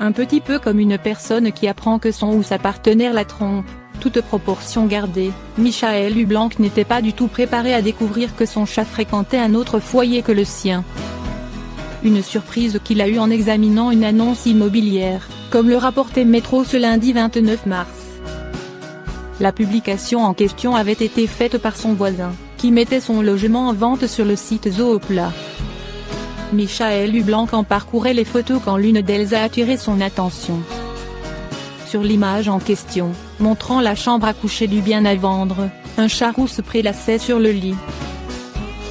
Un petit peu comme une personne qui apprend que son ou sa partenaire la trompe. Toute proportion gardée, Michaël Ublanc n'était pas du tout préparé à découvrir que son chat fréquentait un autre foyer que le sien. Une surprise qu'il a eue en examinant une annonce immobilière, comme le rapportait Métro ce lundi 29 mars. La publication en question avait été faite par son voisin, qui mettait son logement en vente sur le site Zoopla. Michaël Ublanc en parcourait les photos quand l'une d'elles a attiré son attention. Sur l'image en question, montrant la chambre à coucher du bien à vendre, un chat roux se prélassait sur le lit.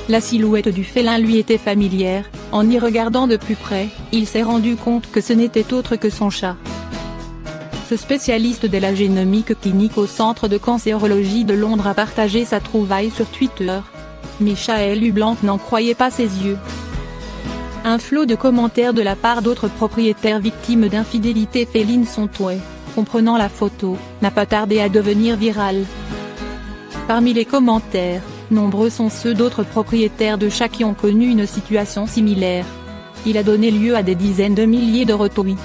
La silhouette du félin lui était familière, en y regardant de plus près, il s'est rendu compte que ce n'était autre que son chat. Ce spécialiste de la génomique clinique au Centre de cancérologie de Londres a partagé sa trouvaille sur Twitter. Michaël Ublanc n'en croyait pas ses yeux. Un flot de commentaires de la part d'autres propriétaires victimes d'infidélité féline son toit, comprenant la photo, n'a pas tardé à devenir viral. Parmi les commentaires, nombreux sont ceux d'autres propriétaires de chats qui ont connu une situation similaire. Il a donné lieu à des dizaines de milliers de retweets.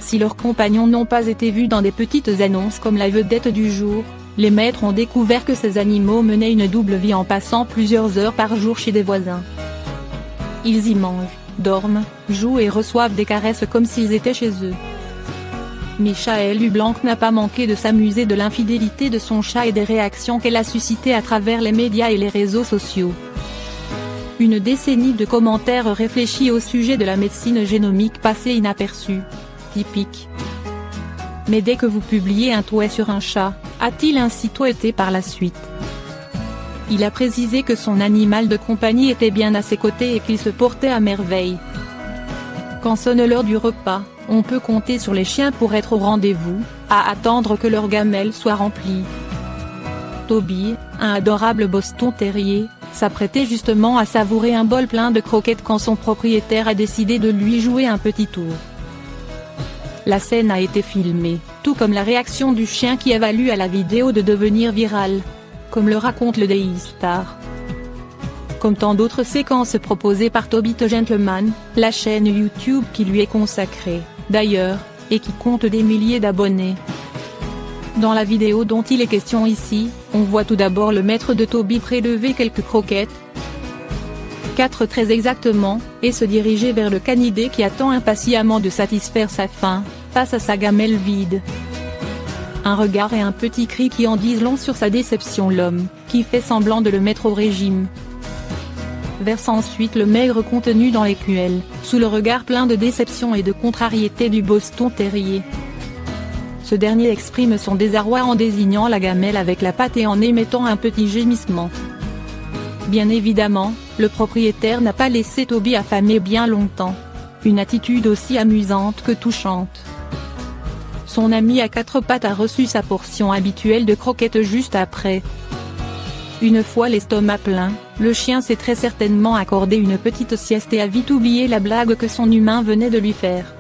Si leurs compagnons n'ont pas été vus dans des petites annonces comme la vedette du jour, les maîtres ont découvert que ces animaux menaient une double vie en passant plusieurs heures par jour chez des voisins. Ils y mangent, dorment, jouent et reçoivent des caresses comme s'ils étaient chez eux. Michaël Ublanc n'a pas manqué de s'amuser de l'infidélité de son chat et des réactions qu'elle a suscitées à travers les médias et les réseaux sociaux. Une décennie de commentaires réfléchis au sujet de la médecine génomique passée inaperçue. Typique. Mais dès que vous publiez un tweet sur un chat, a-t-il ainsi tweeté par la suite? Il a précisé que son animal de compagnie était bien à ses côtés et qu'il se portait à merveille. Quand sonne l'heure du repas, on peut compter sur les chiens pour être au rendez-vous, à attendre que leur gamelle soit remplie. Toby, un adorable Boston Terrier, s'apprêtait justement à savourer un bol plein de croquettes quand son propriétaire a décidé de lui jouer un petit tour. La scène a été filmée, tout comme la réaction du chien qui a valu à la vidéo de devenir virale. Comme le raconte le Daily Star. Comme tant d'autres séquences proposées par Toby the Gentleman, la chaîne YouTube qui lui est consacrée, d'ailleurs, et qui compte des milliers d'abonnés. Dans la vidéo dont il est question ici, on voit tout d'abord le maître de Toby prélever quelques croquettes, 4 très exactement, et se diriger vers le canidé qui attend impatiemment de satisfaire sa faim, face à sa gamelle vide. Un regard et un petit cri qui en disent long sur sa déception. L'homme, qui fait semblant de le mettre au régime, verse ensuite le maigre contenu dans l'écuelle, sous le regard plein de déception et de contrariété du Boston Terrier. Ce dernier exprime son désarroi en désignant la gamelle avec la patte et en émettant un petit gémissement. Bien évidemment, le propriétaire n'a pas laissé Toby affamer bien longtemps. Une attitude aussi amusante que touchante. Son ami à 4 pattes a reçu sa portion habituelle de croquettes juste après. Une fois l'estomac plein, le chien s'est très certainement accordé une petite sieste et a vite oublié la blague que son humain venait de lui faire.